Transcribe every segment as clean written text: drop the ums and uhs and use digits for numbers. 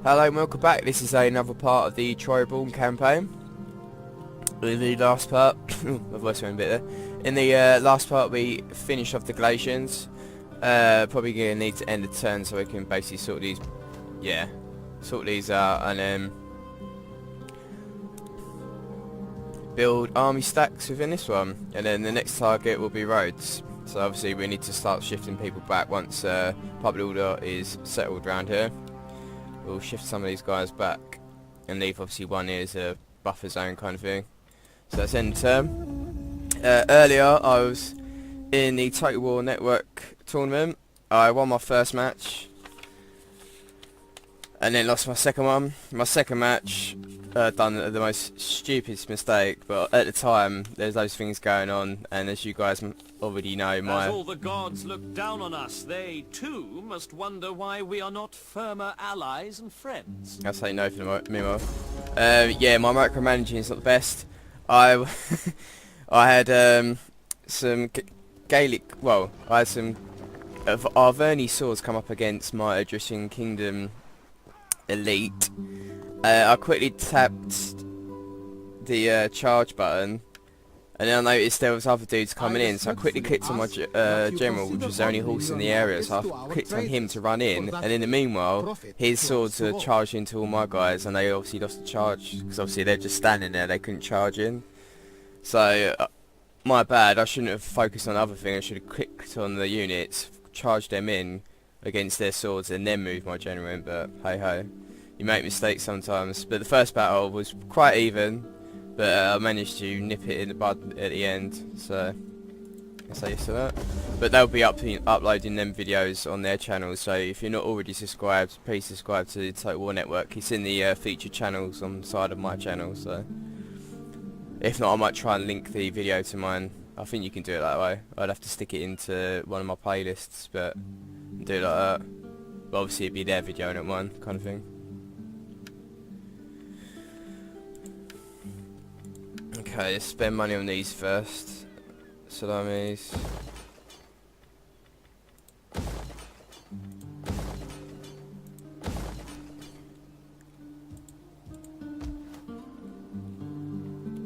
Hello and welcome back. This is another part of the Reborn campaign. In the last part, my voice went a bit there. In the last part we finished off the glaciers. Probably going to need to end the turn so we can basically sort these, sort these out and then build army stacks within this one. And then the next target will be Rhodes. So obviously we need to start shifting people back once public order is settled around here. We'll shift some of these guys back and leave obviously one here as a buffer zone kind of thing. So that's end of term. Earlier I was in the Total War Network tournament. I won my first match and then lost my second one. My second match done the most stupidest mistake, but at the time there's those things going on, and as you guys already know, as all the gods look down on us, they too must wonder why we are not firmer allies and friends. I'll say no for the meanwhile. Yeah, my micromanaging is not the best. I had some Gaelic, well, I had some of Arverni swords come up against my Adrian Kingdom elite. I quickly tapped the charge button, and then I noticed there was other dudes coming in, so I quickly clicked on my general, which was the only horse in the area, so I clicked on him to run in, and in the meanwhile his swords are charged into all my guys, and they obviously lost the charge because obviously they're just standing there, they couldn't charge in. So my bad, I shouldn't have focused on other things. I should have clicked on the units, charged them in against their swords, and then moved my general in. But hey ho, you make mistakes sometimes. But the first battle was quite even, but I managed to nip it in the bud at the end, so I say yes to that. But they'll be uploading them videos on their channel, so if you're not already subscribed, please subscribe to the Total War Network. It's in the featured channels on the side of my channel, so if not I might try and link the video to mine. I think you can do it that way. I'd have to stick it into one of my playlists, but do it like that. But obviously it'd be their video and not mine, kind of thing. Okay, let's spend money on these first. Salamis.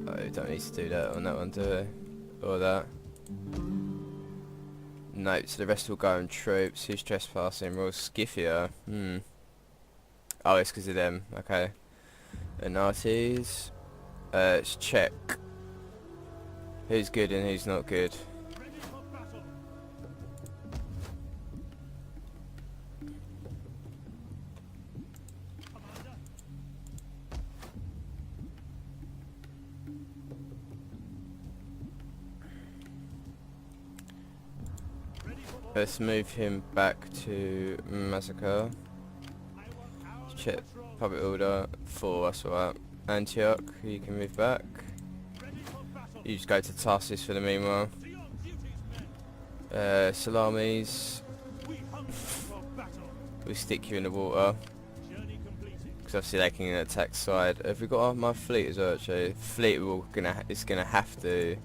Oh, we don't need to do that on that one, do we? Or that. Nope, so the rest will go on troops. Who's trespassing? Royal Scythia. Oh, it's because of them. Okay. The Nazis. Let's check who's good and who's not good. Let's move him back to Massacre. Check public order 4, that's alright. Antioch, you can move back. You just go to Tarsus for the meanwhile. Salamis. We stick you in the water, because obviously they can attack side. Have we got my fleet as well? Actually, fleet is gonna have to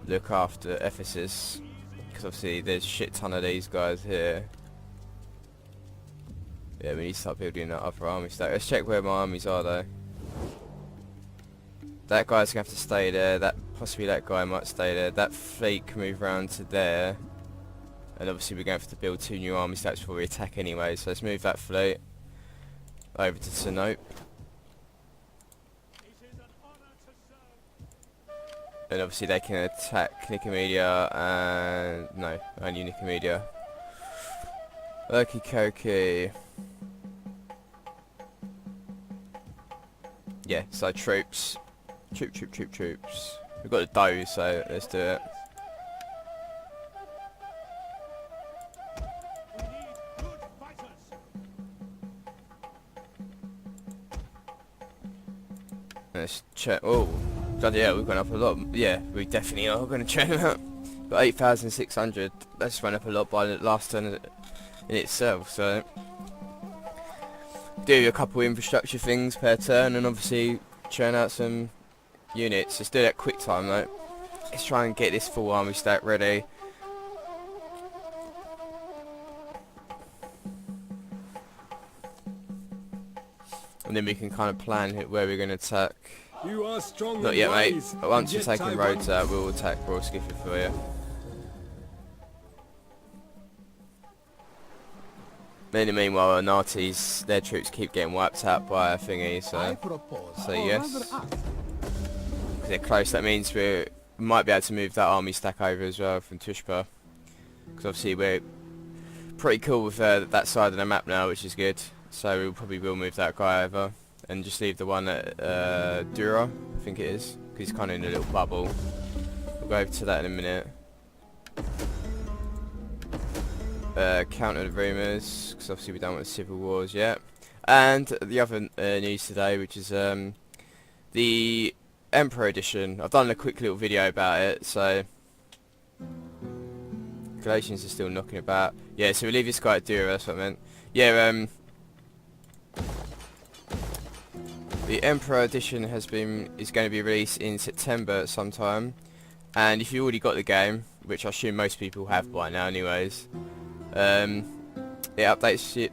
look after Ephesus, because obviously there's shit ton of these guys here. Yeah, we need to start building that upper army stack. Let's check where my armies are though. That guy's gonna have to stay there. Possibly that guy might stay there. That fleet can move around to there, and obviously we're going to have to build 2 new army stacks before we attack anyway. So let's move that fleet over to Sinope, and obviously they can attack Nicomedia and no, only Nicomedia. Okie dokie. Yeah, so troops. Troops. We've got the dough, so let's do it. Let's check. Oh, bloody hell, we've gone up a lot. Yeah, we definitely are going to check them out. But 8,600, that's run up a lot by the last turn in itself, so do a couple infrastructure things per turn, and obviously churn out some units. Let's do that quick time though. Let's try and get this full army stack ready. and then we can kind of plan where we're going to attack. You are strong. Not and yet, mate. wise, But once and we've yet taken I Rhodes out, we'll attack Royal Skiffy for you. In the meanwhile, Narties, their troops keep getting wiped out by a thingy, so yes. Because they're close, that means we might be able to move that army stack over as well from Tushpa. Because obviously we're pretty cool with that side of the map now, which is good. So we probably will move that guy over and just leave the one at Dura, I think it is, because he's kind of in a little bubble. We'll go over to that in a minute. Counter the rumours, because obviously we don't want civil wars yet. And the other news today, which is the Emperor Edition. I've done a quick little video about it, so Galatians are still knocking about. Yeah, so we leave this guy at Dura, that's what I meant. Yeah, the Emperor Edition is going to be released in September sometime, and if you already got the game, which I assume most people have by now anyways, it updates it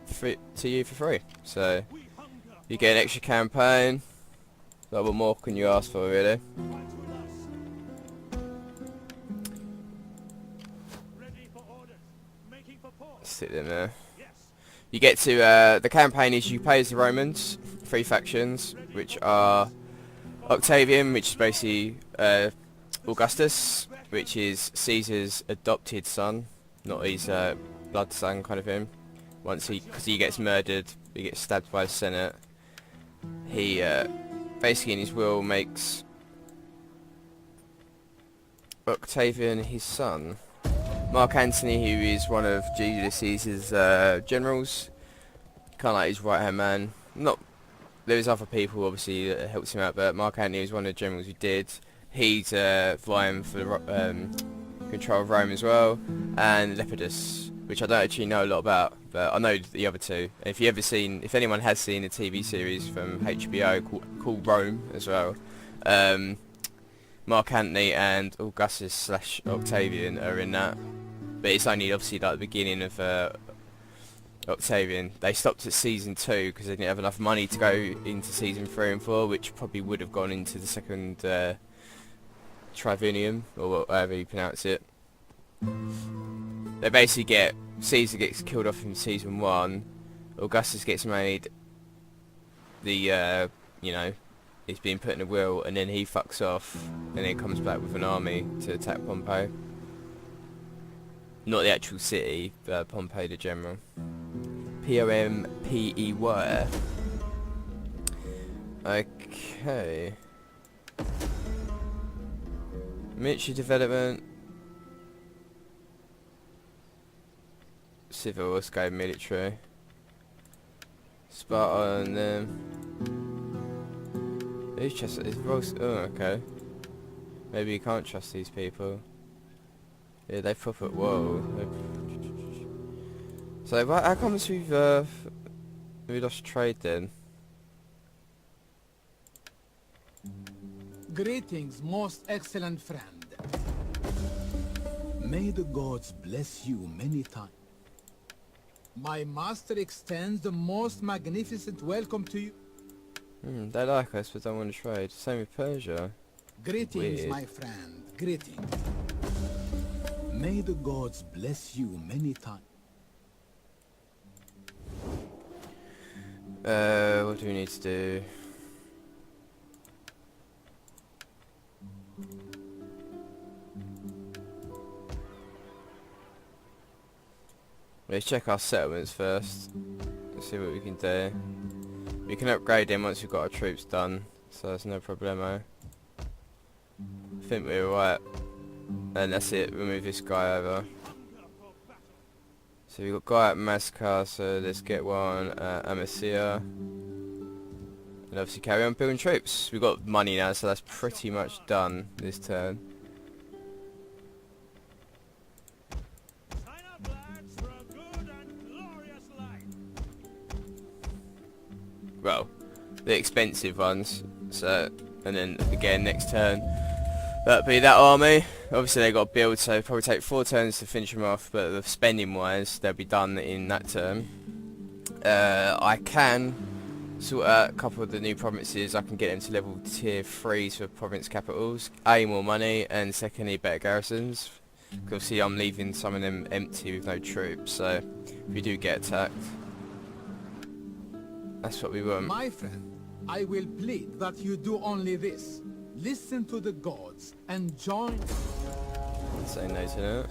to you for free, so you get an extra campaign. Like, what more can you ask for, really? Sit in there. You get to the campaign is you play as the Romans, 3 factions, which are Octavian, which is basically Augustus, which is Caesar's adopted son, not his blood son kind of thing. Because he gets murdered, he gets stabbed by the Senate. He basically in his will makes Octavian his son. Mark Antony, who is one of Julius Caesar's generals, kind of like his right hand man. There's other people obviously that helps him out, but Mark Antony is one of the generals who did. He's vying for the control of Rome as well, and Lepidus, which I don't actually know a lot about, but I know the other two. And if anyone has seen a TV series from HBO called Rome as well, Mark Antony and Augustus / Octavian are in that. But it's only obviously like the beginning of Octavian. They stopped at season 2 because they didn't have enough money to go into season 3 and 4, which probably would have gone into the second Trivenium, or whatever you pronounce it. They basically Caesar gets killed off in season 1, Augustus gets made the, he's being put in a will, and then he fucks off, and then comes back with an army to attack Pompey. Not the actual city, but Pompey the general. Pompey. Okay. Military development. Civil, let's go military. Sparta and them. Who's trust? Oh, okay. Maybe you can't trust these people. Yeah, they proper. Whoa. So, how comes we lost trade then? Greetings, most excellent friend. May the gods bless you many times. My master extends the most magnificent welcome to you. They like us but don't want to trade. Same with Persia. Greetings, Weird. my friend. Greetings. May the gods bless you many times. What do we need to do? Let's check our settlements first. Let's see what we can do. We can upgrade them once we've got our troops done, so that's no problemo. I think we're right. And that's it, we'll move this guy over. So we've got guy at Mascar, so let's get one at Amasia. And obviously carry on building troops. We've got money now, so that's pretty much done this turn. Well, the expensive ones, so, and then again next turn that'll be that army. Obviously they got to build, so it'll probably take 4 turns to finish them off, but the spending wise they'll be done in that turn. I can sort out a couple of the new provinces. I can get them to level tier 3s for province capitals. A, more money, and secondly, better garrisons. Because obviously I'm leaving some of them empty with no troops, so if we do get attacked, that's what we want. My friend, I will plead that you do only this. Listen to the gods and join... Say no to that.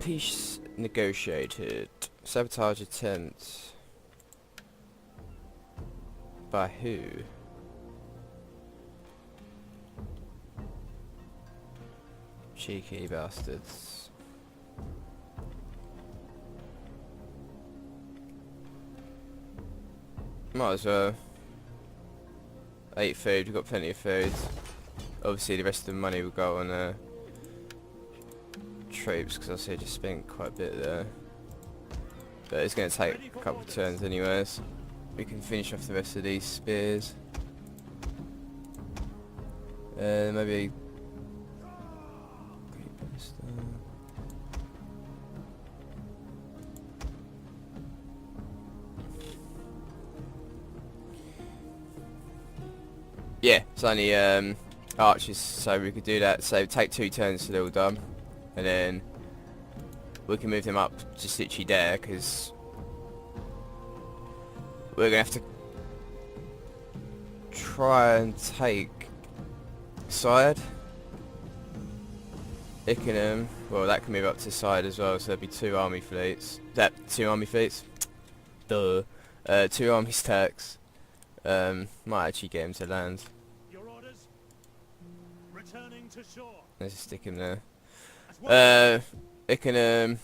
Peace negotiated. Sabotage attempt. By who? Cheeky bastards. Might as well. 8 food, we've got plenty of food. Obviously the rest of the money will go on troops, because I see I just spent quite a bit there. But it's going to take a couple of turns anyways. We can finish off the rest of these spears. Maybe... Yeah, it's only archers, so we could do that. So take 2 turns to do all done, and then we can move them up just literally there, because we're gonna have to try and take side. Ickenham, well, that can move up to side as well, so there'll be 2 army fleets. Two army fleets? Duh. 2 army stacks. Might actually get him to land. Your orders? Returning to shore. Let's just stick him there. Ickenham,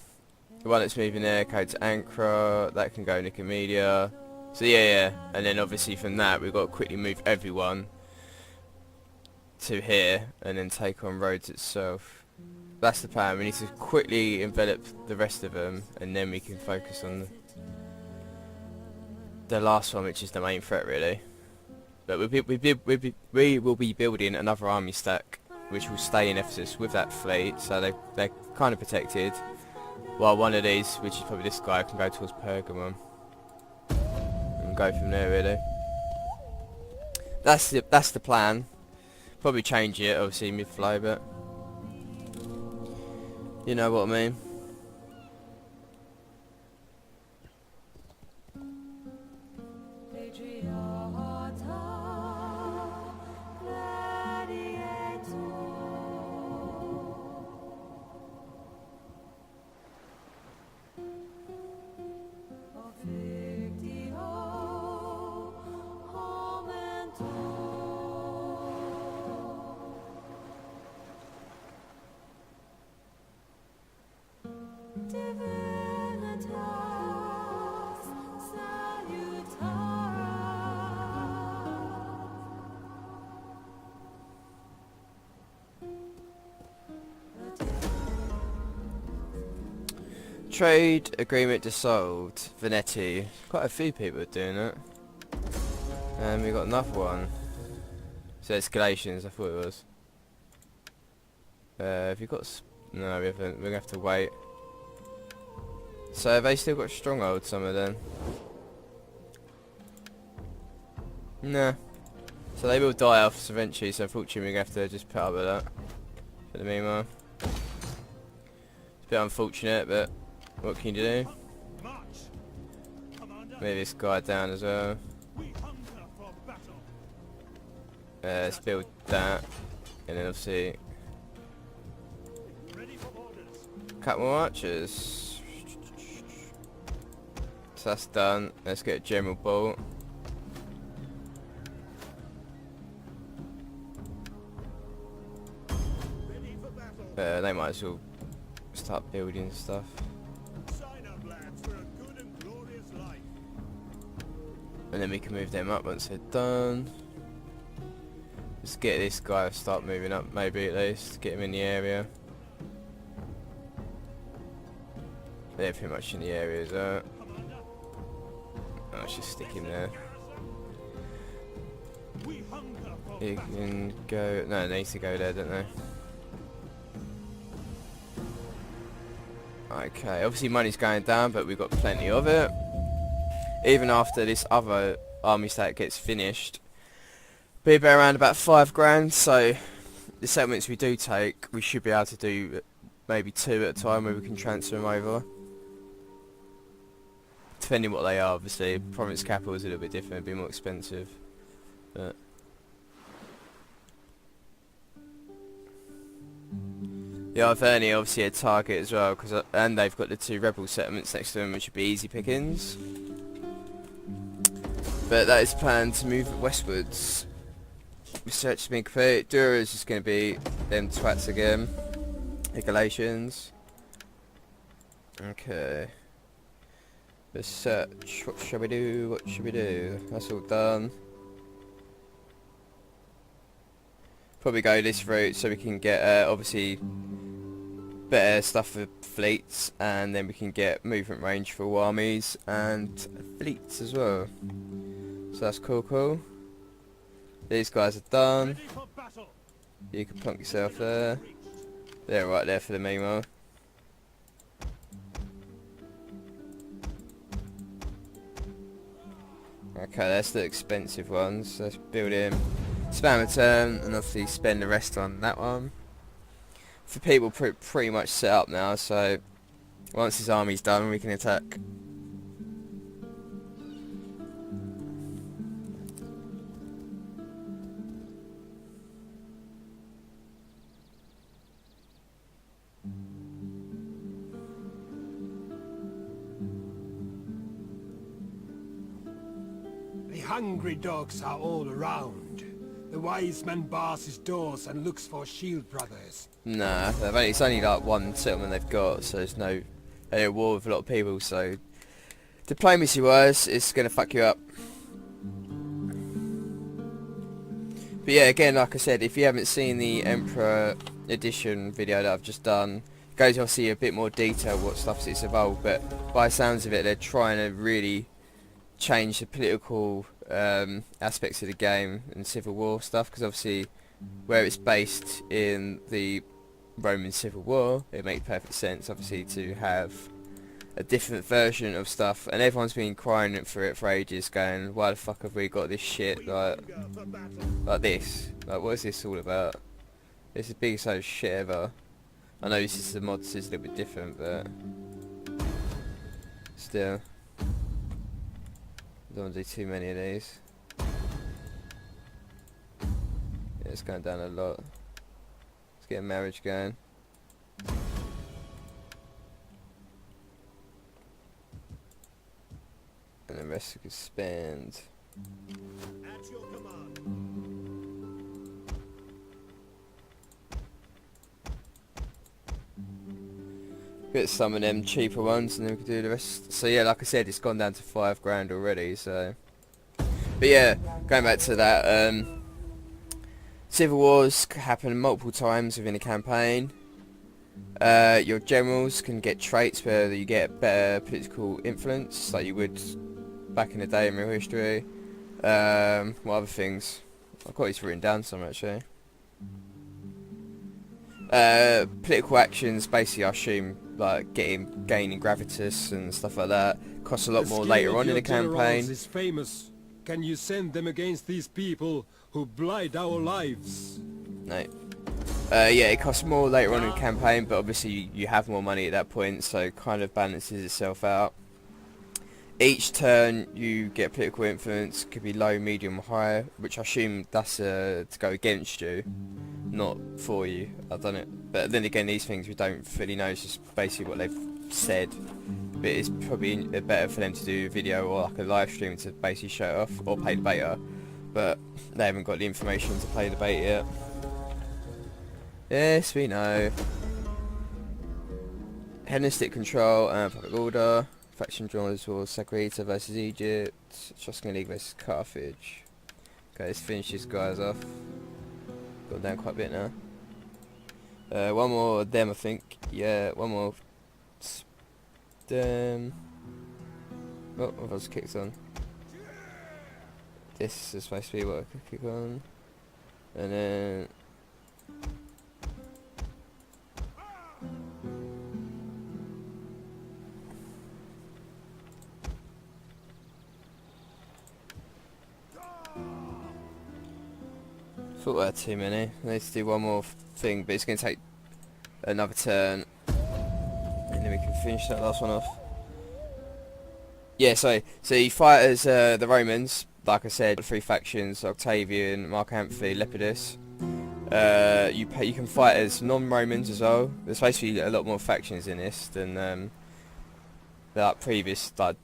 the one that's moving there, go to Ankara, that can go Nicomedia. So yeah, and then obviously from that we've got to quickly move everyone to here, and then take on Rhodes itself. That's the plan. We need to quickly envelop the rest of them, and then we can focus on the last one, which is the main threat really. But we will be building another army stack, which will stay in Ephesus with that fleet, so they're kind of protected. While one of these, which is probably this guy, can go towards Pergamon and go from there really. That's the plan. Probably change it obviously mid-flow, but you know what I mean. Trade agreement dissolved. Venetti. Quite a few people are doing it. And we got another one. So escalations, I thought it was. Have you got... No, we haven't. We're gonna have to wait. So have they still got strongholds, some of them? Nah. So they will die off eventually, so unfortunately we're gonna have to just put up with that. For the meanwhile. It's a bit unfortunate, but what can you do? Move this guy down as well. Let's build that. And then obviously... couple more archers. So that's done. Let's get a general bolt. They might as well start building stuff. And then we can move them up once they're done. Let's get this guy to start moving up, maybe at least. Get him in the area. They're pretty much in the area as well. Oh, let's just stick him there. He can go... No, they need to go there, don't they? Okay, obviously money's going down, but we've got plenty of it. Even after this other army stat gets finished, be around about 5 grand, so the settlements we do take, we should be able to do maybe 2 at a time where we can transfer them over. Depending what they are, obviously. Province capital is a little bit different, it'd be more expensive. But the Arverni obviously a target as well, and they've got the 2 rebel settlements next to them, which would be easy pickings. But that is planned to move westwards. Research has been complete. Dura is just going to be them twats again. The Galatians. Okay. Research. What shall we do? What should we do? That's all done. Probably go this route so we can get obviously better stuff for fleets, and then we can get movement range for all armies and fleets as well. So that's cool. These guys are done. You can plunk yourself there. They're right there for the meanwhile. Okay, that's the expensive ones. Let's build him. Spam a turn and obviously spend the rest on that one. For people pretty much set up now, so once his army's done we can attack. The hungry dogs are all around. The wise man bars his doors and looks for shield brothers. Nah, it's only like 1 settlement they've got, so there's no... They're at war with a lot of people, so... Diplomacy wise, it's gonna fuck you up. But yeah, again, like I said, if you haven't seen the Emperor Edition video that I've just done, it goes obviously a bit more detail what stuff it's evolved, but by the sounds of it, they're trying to really change the political aspects of the game and civil war stuff, because obviously where it's based in the Roman Civil War, it makes perfect sense obviously to have a different version of stuff, and everyone's been crying for it for ages, going, why the fuck have we got this shit like this? Like, what is this all about? It's the biggest old shit ever. I know this is the mods is a little bit different, but still. Don't want to do too many of these. Yeah, it's going down a lot. Let's get a marriage going. And the rest we could spend. At your command. Get some of them cheaper ones and then we can do the rest. So yeah, like I said, it's gone down to 5 grand already, so... But yeah, going back to that, Civil Wars happen multiple times within a campaign. Your generals can get traits where you get better political influence, like you would back in the day in real history. What other things? I've got these written down somewhere actually. Political actions, basically I assume like gaining gravitas and stuff like that, costs a lot more later on in the campaign. Is famous. Can you send them against these people who blight our lives? No. Yeah, it costs more later on in the campaign, but obviously you have more money at that point, so it kind of balances itself out. Each turn you get political influence, could be low, medium, or high, which I assume that's to go against you, not for you. I've done it. But then again, these things we don't really know, it's just basically what they've said. But it's probably better for them to do a video or like a live stream to basically show it off, or play the beta. But they haven't got the information to play the beta yet. Yes, we know. Hellenistic control and public order. Faction draws war, Sagrita versus Egypt. Etruscan League versus Carthage. Okay, let's finish these guys off. Got down quite a bit now. One more of them, I think. Yeah, one more Oh, I was kicked on. This is supposed to be what I could kick on. And then... thought I had too many. I need to do one more thing, but it's going to take another turn. And then we can finish that last one off. Yeah, so you fight as the Romans, like I said, 3 factions: Octavian, Mark Antony, Lepidus. You can fight as non-Romans as well. There's supposed to be a lot more factions in this than like previous, like,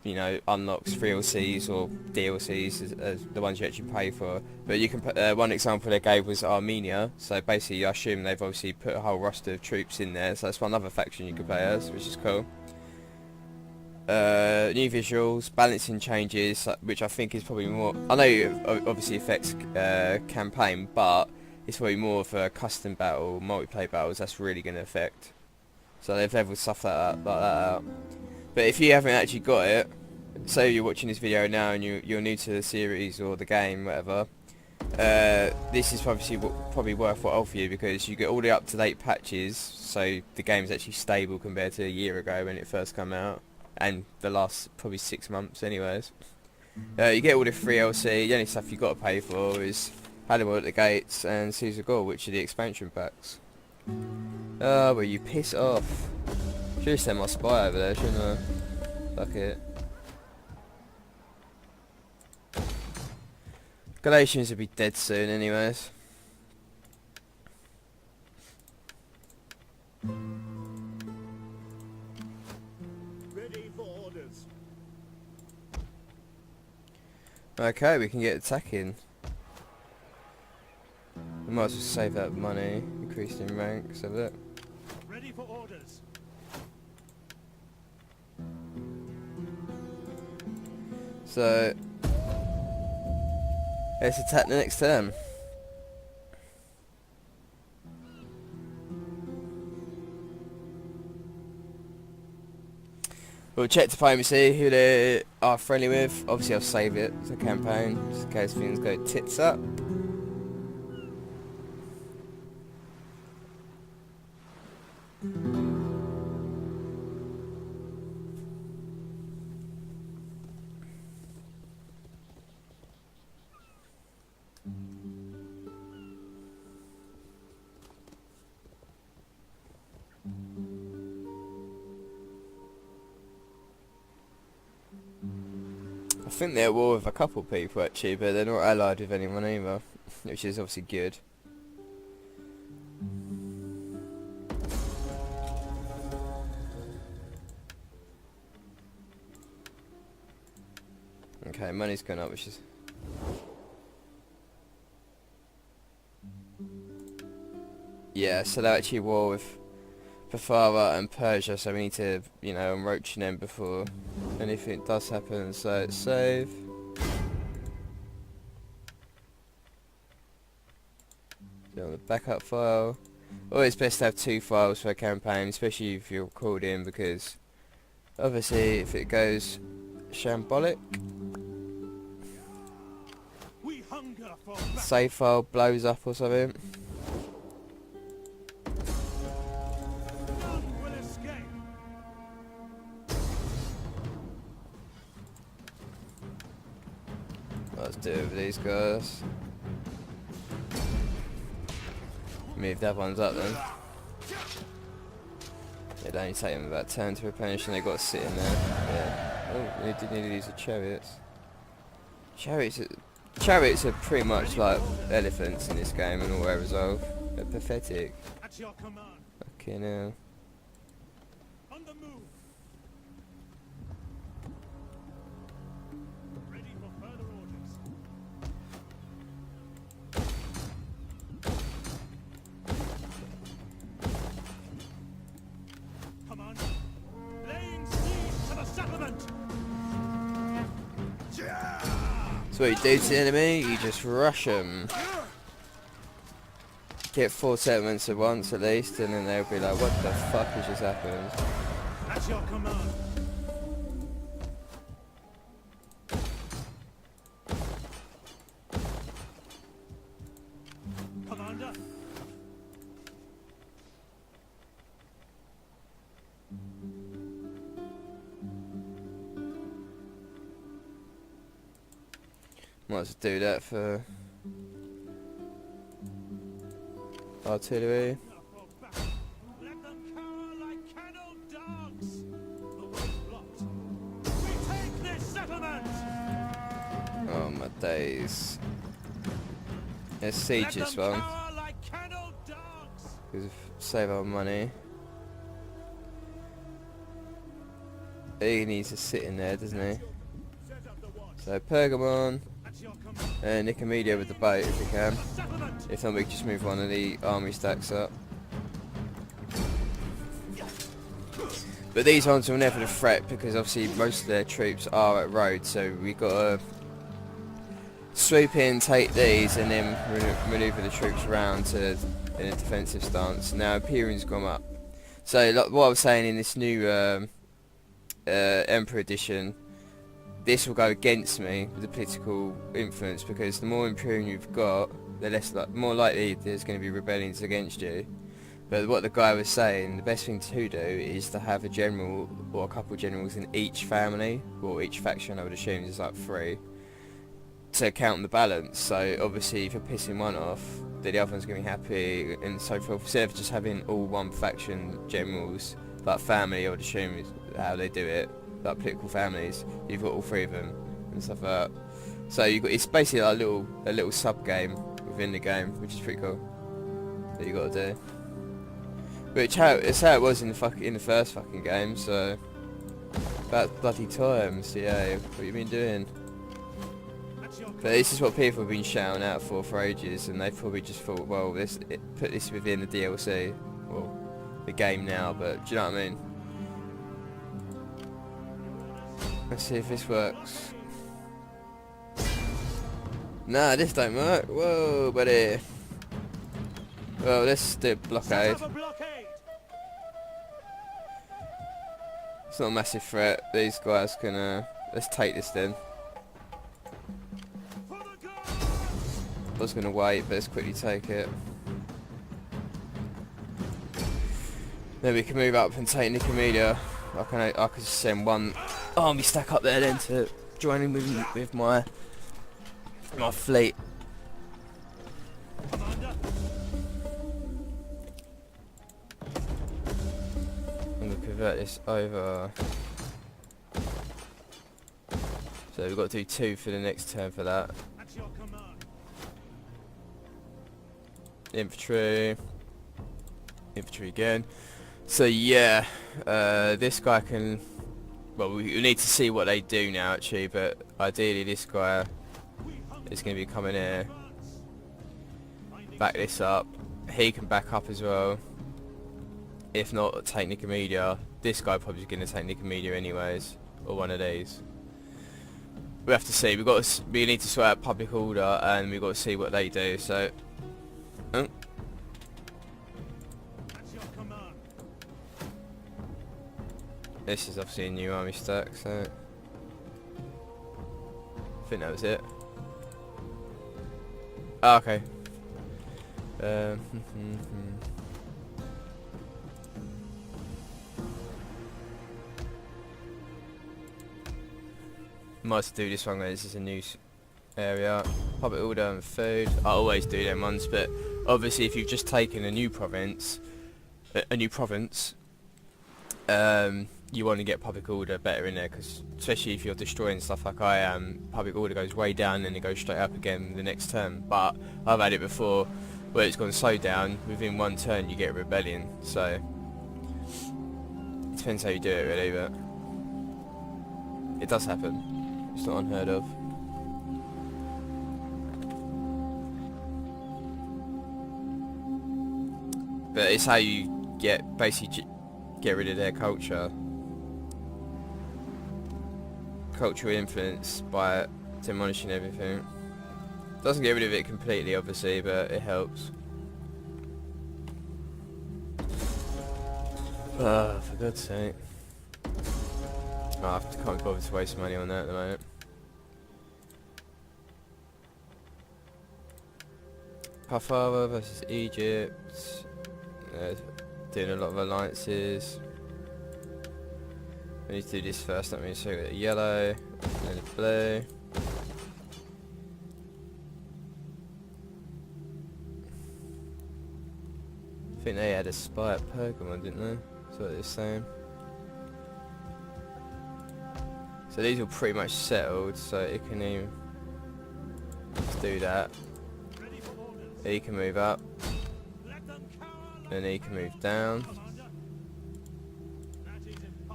you know, unlocks, 3LCs or DLCs as the ones you actually pay for. But you can put, one example they gave was Armenia. So basically, I assume they've obviously put a whole roster of troops in there. So that's one other faction you can play as, which is cool. New visuals, balancing changes, which I think is probably more... I know it obviously affects campaign, but it's probably more of a custom battle, multiplayer battles that's really going to affect. So they've leveled stuff like that out. But if you haven't actually got it, say you're watching this video now and you're new to the series or the game, whatever, this is probably worthwhile for you, because you get all the up-to-date patches, so the game's actually stable compared to a year ago when it first came out, and the last probably 6 months anyways. You get all the 3LC, the only stuff you've got to pay for is Hannibal at the Gates and Caesar Gore, which are the expansion packs. Oh, well, you piss off. Should have sent my spy over there, shouldn't I? Fuck it. Galatians will be dead soon anyways. Ready for orders. Okay, we can get attacking. We might as well save that money, increase in rank, so that. Ready for orders. So let's attack the next turn. We'll check diplomacy, who they are friendly with. Obviously I'll save it as a campaign, just in case things go tits up. I think they're at war with a couple people actually, but they're not allied with anyone either, which is obviously good. Okay, money's gone up, which is... yeah, so they're actually at war with Bafara and Persia, so we need to, you know, unroach them before anything does happen. So save. Go on the backup file. Always best to have 2 files for a campaign, especially if you're called in, because obviously if it goes shambolic, We hunger for save file blows up or something. none will escape. Let's do it with these guys. Move that ones up then. It only take them about 10 to replenish, and they got to sit in there. Yeah. Oh, we did need to use the chariots. Chariots are pretty much like elephants in this game and all their resolve. They're pathetic. At your command. Okay, now. On the move. Ready for further orders. Commander, laying siege to the settlement. So what you do to the enemy, you just rush them. Get 4 settlements at once at least, and then they'll be like, what the fuck has just happened? At your command. Commander. Might as well do that for artillery. Let them cower like kennelled dogs. The way's blocked. We take this settlement. Oh my days. Let's siege this one. Cower like kennelled dogs. Because save our money. He needs to sit in there, doesn't he? Set up the watch. So Pergamon At your command. and Nicomedia with the boat if we can. Settlement. If not, we can just move one of the army stacks up. But these ones will never threat because obviously most of their troops are at Rhodes, so we got to swoop in, take these, and then manoeuvre the troops around to in a defensive stance. Now Imperium's gone up. So like what I was saying in this new Emperor edition, this will go against me with the political influence because the more Imperium you've got, the less more likely there's going to be rebellions against you. But what the guy was saying, the best thing to do is to have a general or a couple of generals in each family, or each faction I would assume there's like 3, to count the balance. So obviously if you're pissing one off, then the other one's going to be happy and so forth. Instead of just having all one faction generals, like family I would assume is how they do it, like political families, you've got all 3 of them and stuff like that. So you got, it's basically like a little sub game within the game, which is pretty cool that you got to do. Which it's how it was in the first fucking game, so about bloody times, yeah, what you been doing? But this is what people have been shouting out for ages, and they've probably just thought, well, put this within the DLC, well, the game now, but do you know what I mean? Let's see if this works. Nah, this don't work. Whoa, buddy. Well, let's do blockade. It's not a massive threat. These guys can, let's take this then. I was going to wait, but let's quickly take it. Then we can move up and take Nicomedia. I could just send one army stack up there then to join in with my fleet. I'm going to convert this over. So we've got to do 2 for the next turn for that. Infantry again. So yeah, this guy can, well, we need to see what they do now actually, but ideally this guy is going to be coming here, back this up. He can back up as well, if not take Nicomedia. This guy probably is going to take Nicomedia anyways, or one of these. We have to see. We need to sort out public order, and we've got to see what they do. So this is obviously a new army stack, so I think that was it. Oh, okay. Might do this one when this is a new area. Public order and food. I always do them ones, but obviously if you've just taken a new province, you want to get public order better in there, because especially if you're destroying stuff like I am, public order goes way down and it goes straight up again the next turn. But I've had it before where it's gone so down, within one turn you get a rebellion, so it depends how you do it really, but it does happen. It's not unheard of. But it's how you basically get rid of their cultural influence by demolishing everything. Doesn't get rid of it completely obviously, but it helps. For God's sake. can't be bothered to waste money on that at the moment. Pafara versus Egypt. Doing a lot of alliances. We need to do this first, don't we? So we got the yellow, and then the blue. I think they had a spy at Pokemon, didn't they? That's what they're saying. So these are pretty much settled, so it can even do that. He can move up, and he can move down,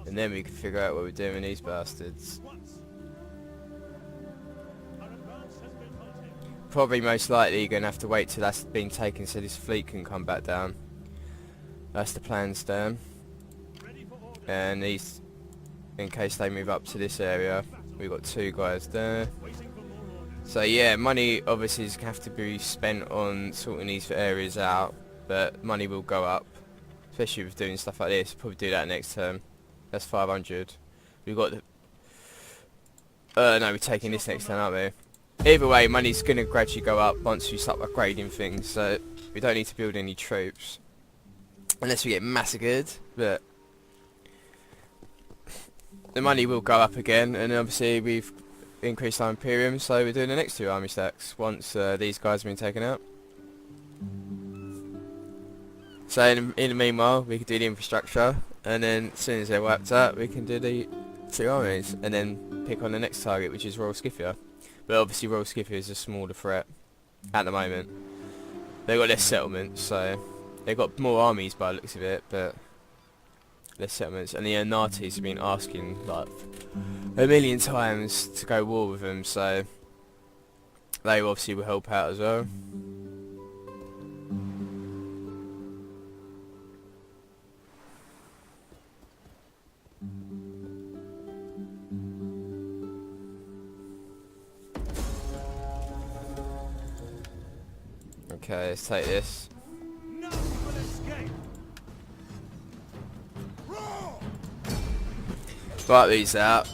and then we can figure out what we're doing with these bastards. Probably most likely you're going to have to wait till that's been taken so this fleet can come back down. That's the plan, Stan. And these, in case they move up to this area, we've got 2 guys there. So yeah, money obviously is going to have to be spent on sorting these areas out, but money will go up, especially with doing stuff like this. Probably do that next term. That's 500. We've got the... no, we're taking this next turn, aren't we? Either way, money's going to gradually go up once we start upgrading things, so we don't need to build any troops. Unless we get massacred, but... the money will go up again, and obviously we've increased our Imperium, so we're doing the next 2 army stacks once these guys have been taken out. So in the meanwhile, we can do the infrastructure, and then as soon as they're wiped out, we can do the 2 armies, and then pick on the next target, which is Royal Scythia. But obviously Royal Scythia is a smaller threat at the moment. They've got less settlements, so they've got more armies by the looks of it, but less settlements. And the Natis have been asking like a million times to go war with them, so they obviously will help out as well. Okay, let's take this. None will escape. Roar! Wipe these out,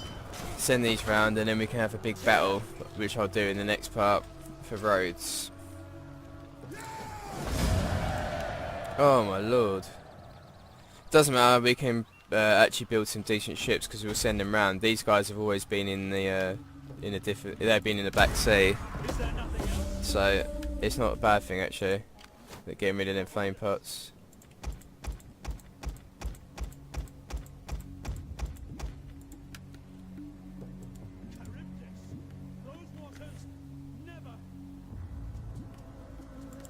send these round, and then we can have a big battle, which I'll do in the next part for Rhodes. Oh my lord. Doesn't matter, we can actually build some decent ships because we'll send them round. These guys have always been in the they've been in the back sea, so it's not a bad thing actually. They're getting rid of them flame pots. Those waters never.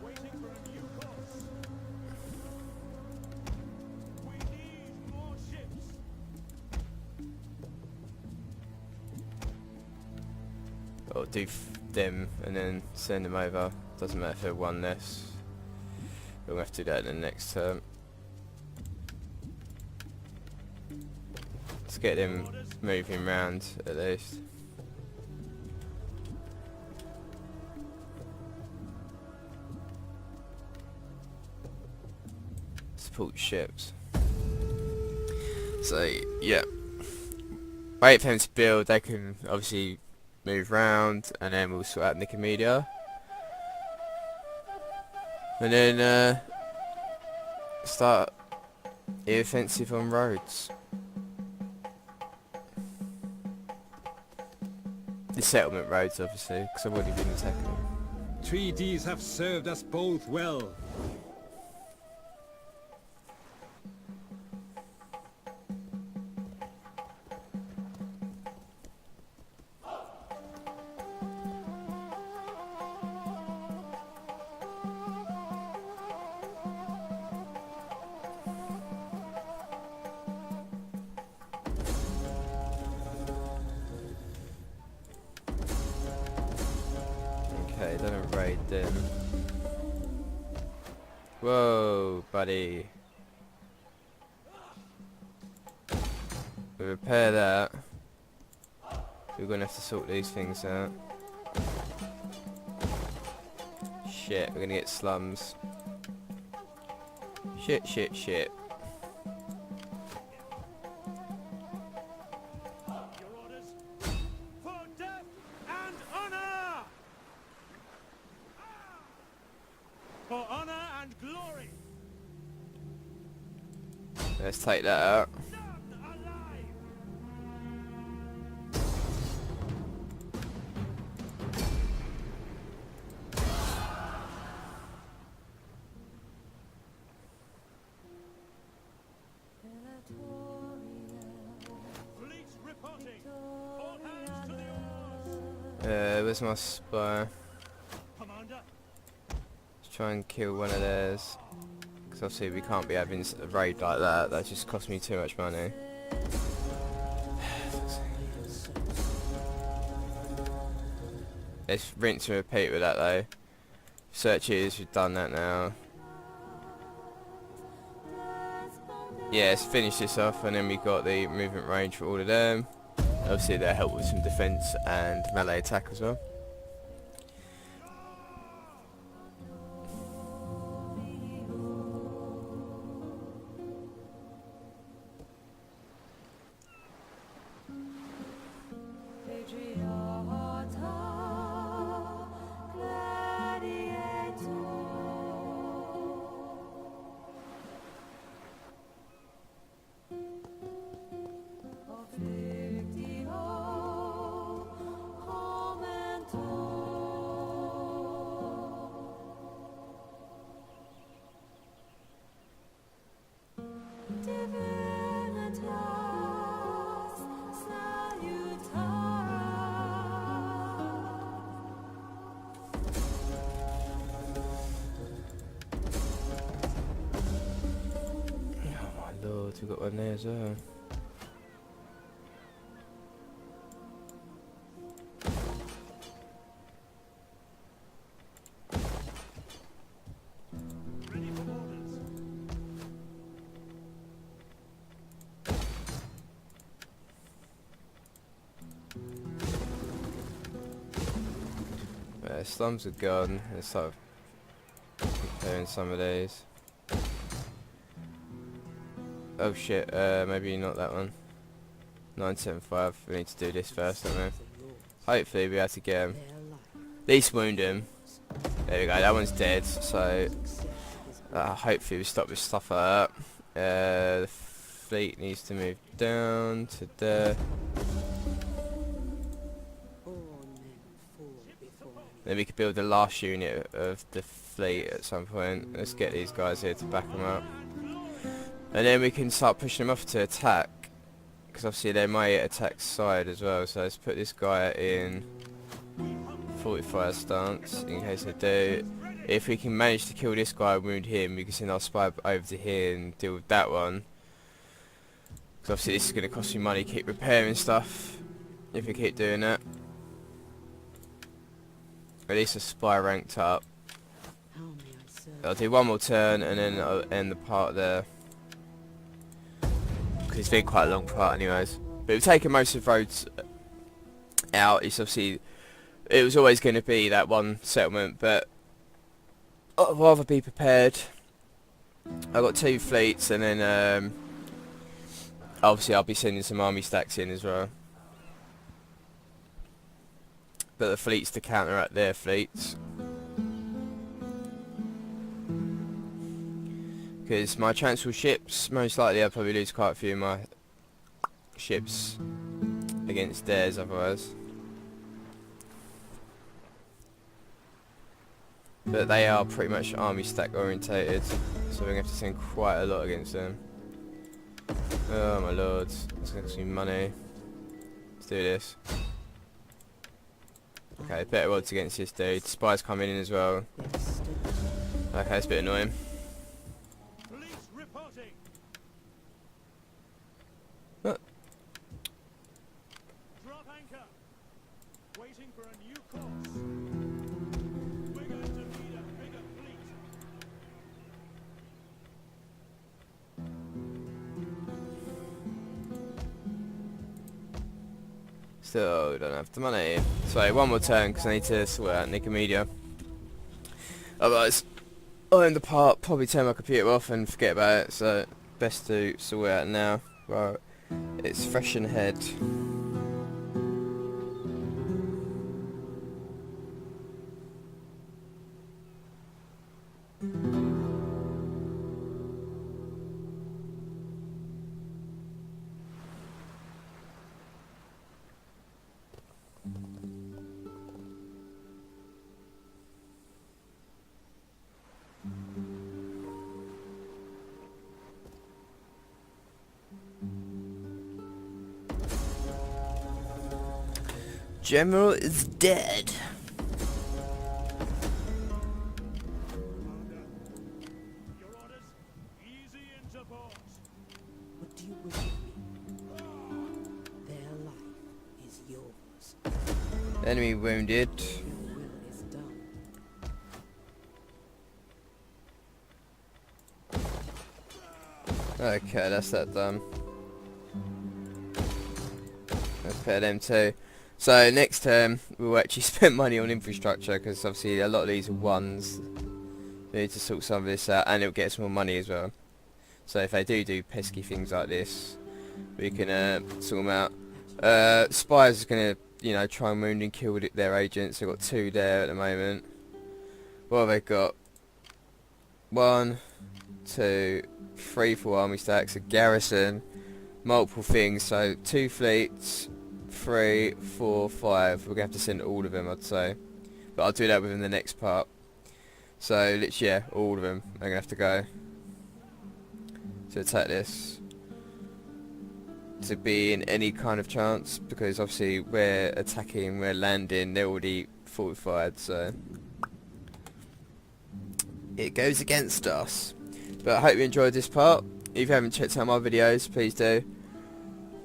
Waiting for a new course. We need more ships. I'll do them and then send them over. Doesn't matter if they're 1 less. We'll have to do that in the next term. Let's get them moving round at least. Support ships. So yeah, wait for them to build. They can obviously move round, and then we'll sort out Nicomedia. And then start the offensive on Rhodes. The settlement roads, obviously, because I've already been attacking them. Treaties have served us both well. Okay, don't raid them. Whoa, buddy. We repair that. We're gonna have to sort these things out. Shit, we're gonna get slums. Shit, shit, shit. Your Let's take that out. Fleets reporting. All hands to the oars. Where's my spy? Commander. Let's try and kill one of theirs. Because obviously we can't be having a raid like that. That just cost me too much money. Let's rinse and repeat with that though. Searches, we've done that now. Yeah, let's finish this off, and then we got the movement range for all of them. Obviously they help with some defense and melee attack as well. We've got one there as well. Ready for orders. Slums are gone. Let's start comparing some of these. Oh shit, maybe not that one. 975, we need to do this first, don't we? Hopefully we'll be able to get him. At least wound him. There we go, that one's dead, so hopefully we stop this stuff like that. The fleet needs to move down to there. Then we could build the last unit of the fleet at some point. Let's get these guys here to back them up. And then we can start pushing them off to attack. Because obviously they might attack side as well. So let's put this guy in 45 stance in case they do. If we can manage to kill this guy and wound him, we can send our spy over to here and deal with that one. Because obviously this is going to cost me money, keep repairing stuff. If we keep doing that. At least a spy ranked up. I'll do one more turn and then I'll end the part there. Because it's been quite a long part anyways. But we've taken most of Rhodes out. It's obviously, it was always going to be that one settlement, but I'd rather be prepared. I've got 2 fleets and then obviously I'll be sending some army stacks in as well. But the fleets to counteract their fleets. Because my transfer ships, most likely I'll probably lose quite a few of my ships against theirs otherwise. But they are pretty much army stack orientated, so we're going to have to send quite a lot against them. Oh my lord, it's going to cost me money. Let's do this. Okay, better odds against this dude. Spies coming in as well. Okay, it's a bit annoying. Police reporting. What? Drop anchor. Waiting for a new course. We're going to need a bigger fleet. Still don't have the money. So one more turn because I need to sort out Nicomedia. Otherwise, I'll end the part, probably turn my computer off and forget about it. So best to sort it out now. Right, it's fresh in the head. General is dead. Your orders? Easy into port. What do you wish of me? Their life is yours. Enemy wounded. Your will is done. Okay, that's that done. Let's pair them too. So next term we'll actually spend money on infrastructure, because obviously a lot of these are ones. We need to sort some of this out, and it'll get us more money as well. So if they do pesky things like this, we can sort them out. Spies are gonna, you know, try and wound and kill their agents. They've got 2 there at the moment. What have they got? 1, 2, 3 full army stacks, a garrison, multiple things. So 2 fleets, 3, 4, 5. We're gonna have to send all of them, I'd say, but I'll do that within the next part. So literally, yeah, all of them are gonna have to go to attack this, to be in any kind of chance, because obviously we're attacking, we're landing, they're already fortified, so it goes against us. But I hope you enjoyed this part. If you haven't checked out my videos, please do,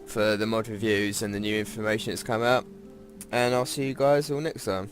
for the mod reviews and the new information that's come out, and I'll see you guys all next time.